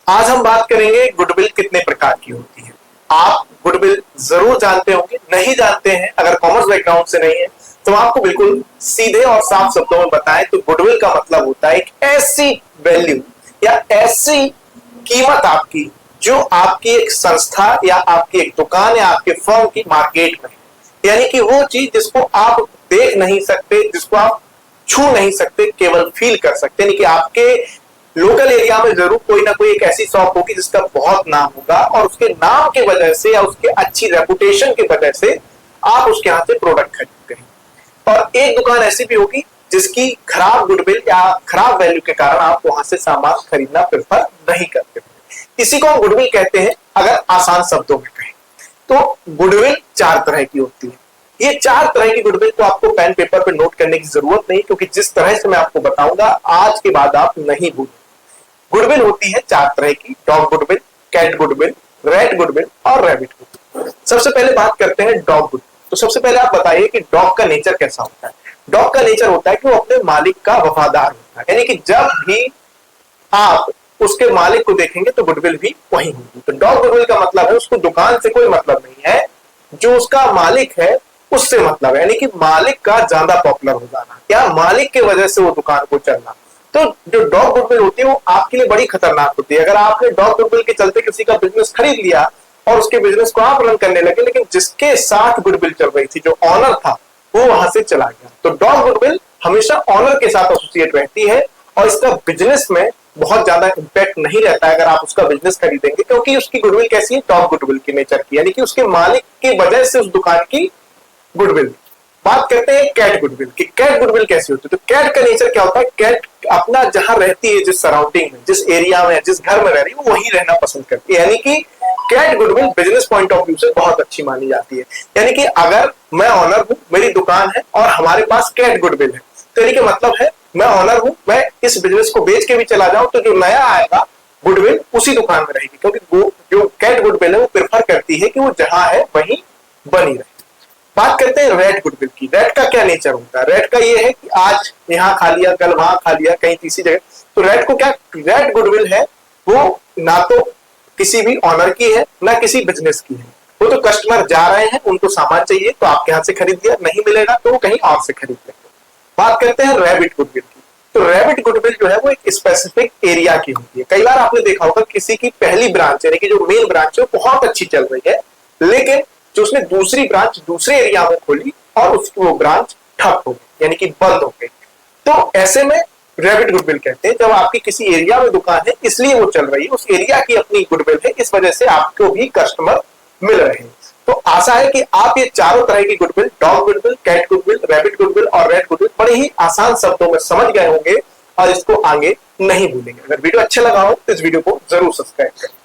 आज हम बात करेंगे गुडविल कितने प्रकार की होती है। आप गुडविल जरूर जानते होंगे, नहीं जानते हैं अगर कॉमर्स बैकग्राउंड से नहीं है तो आपको बिल्कुल सीधे और साफ शब्दों में बताएं तो गुडविल का मतलब होता है एक ऐसी वैल्यू या ऐसी कीमत आपकी जो आपकी एक संस्था या आपकी एक दुकान या आपके फर्म की मार्केट में, यानी कि वो चीज जिसको आप देख नहीं सकते, जिसको आप छू नहीं सकते, केवल फील कर सकते। यानी कि आपके लोकल एरिया में जरूर कोई ना कोई एक ऐसी शॉप होगी जिसका बहुत नाम होगा और उसके नाम के वजह से या उसके अच्छी रेपुटेशन की वजह से आप उसके यहाँ से प्रोडक्ट खरीदते हैं। और एक दुकान ऐसी भी होगी जिसकी खराब गुडविल या खराब वैल्यू के कारण आप वहां से सामान खरीदना प्रेफर नहीं करते। इसी को हम गुडविल कहते हैं। अगर आसान शब्दों में कहें तो गुडविल चार तरह की होती है। ये चार तरह की गुडविल तो आपको पेन पेपर पे नोट करने की जरूरत नहीं, क्योंकि जिस तरह से मैं आपको बताऊंगा आज के बाद आप नहीं भूलेंगे। गुडविल होती है चार तरह की: dog goodwill, cat goodwill, rat goodwill और रैबिट गुडविल। सबसे पहले बात करते हैं डॉग गुडविल। तो सबसे पहले आप बताइए कि डॉग का नेचर कैसा होता है। डॉग का नेचर होता है कि वो अपने मालिक का वफादार होता है, यानी कि जब भी आप उसके मालिक को देखेंगे तो गुडविल भी वही होगी। तो डॉग गुडविल का मतलब है उसको दुकान से कोई मतलब नहीं है, जो उसका मालिक है उससे मतलब है, यानी कि मालिक का ज्यादा पॉपुलर हो जाना या मालिक के वजह से वो दुकान को चलना। तो जो डॉग गुडविल होती है वो आपके लिए बड़ी खतरनाक होती है। अगर आपने डॉग गुडविल के चलते किसी का बिजनेस खरीद लिया और उसके बिजनेस को आप रन करने लगे, लेकिन जिसके साथ गुडविल चल रही थी, जो ऑनर था, वो वहां से चला गया, तो डॉग गुडविल हमेशा ऑनर के साथ एसोसिएट रहती है और इसका बिजनेस में बहुत ज्यादा इंपैक्ट नहीं रहता है अगर आप उसका बिजनेस खरीदेंगे, क्योंकि उसकी गुडविल कैसी है, डॉग गुडविल की नेचर की, यानी कि उसके मालिक की वजह से उस दुकान की गुडविल। बात करते हैं कैट गुडविल की। कैट गुडविल कैसी होती है? तो कैट का नेचर क्या होता है? कैट अपना जहां रहती है, जिस सराउंडिंग में, जिस एरिया में, जिस घर में रह रही है, वहीं रहना पसंद करती है, यानी कि cat goodwill business point of view से बहुत अच्छी मानी जाती है। यानी कि अगर मैं ऑनर हूं, मेरी दुकान है और हमारे पास कैट गुडविल है, तो यानी कि मतलब है मैं ऑनर हूं, मैं इस बिजनेस को बेच के भी चला जाऊं तो जो नया आएगा गुडविल उसी दुकान में रहेगी, क्योंकि वो जो कैट गुडविल है वो प्रेफर करती है कि वो जहां है वहीं बनी रहे। बात करते हैं रैट गुडविल की। रैट का क्या नेचर होता है? रैट का ये है कि आज यहाँ खा लिया, कल वहां खा लिया, कहीं तीसरी जगह। तो रैट को क्या, रैट गुडविल है वो ना तो किसी भी ऑनर की है ना किसी बिजनेस की है। वो तो कस्टमर जा रहे हैं, उनको सामान चाहिए तो आपके यहाँ से खरीद लिया, नहीं मिलेगा तो वो कहीं और से खरीद लेंगे। बात करते हैं रैबिट गुडविल की। तो रैबिट गुडविल जो है वो एक स्पेसिफिक एरिया की होती है। कई बार आपने देखा होगा किसी की पहली ब्रांच, यानी कि जो मेन ब्रांच है वो बहुत अच्छी चल रही है, लेकिन जो उसने दूसरी ब्रांच दूसरे एरिया में खोली और उसकी वो ब्रांच ठप हो गई, यानी कि बंद हो गई। तो ऐसे में रैबिट गुडविल कहते हैं जब आपकी किसी एरिया में दुकान है इसलिए वो चल रही है, उस एरिया की अपनी गुडविल है, इस वजह से आपको भी कस्टमर मिल रहे हैं। तो आशा है कि आप ये चारों तरह की goodwill, dog goodwill, cat goodwill, rabbit goodwill और रैट गुडविल बड़े ही आसान शब्दों में समझ गए होंगे और इसको आगे नहीं भूलेंगे। अगर वीडियो अच्छा लगा हो तो इस वीडियो को जरूर सब्सक्राइब करें।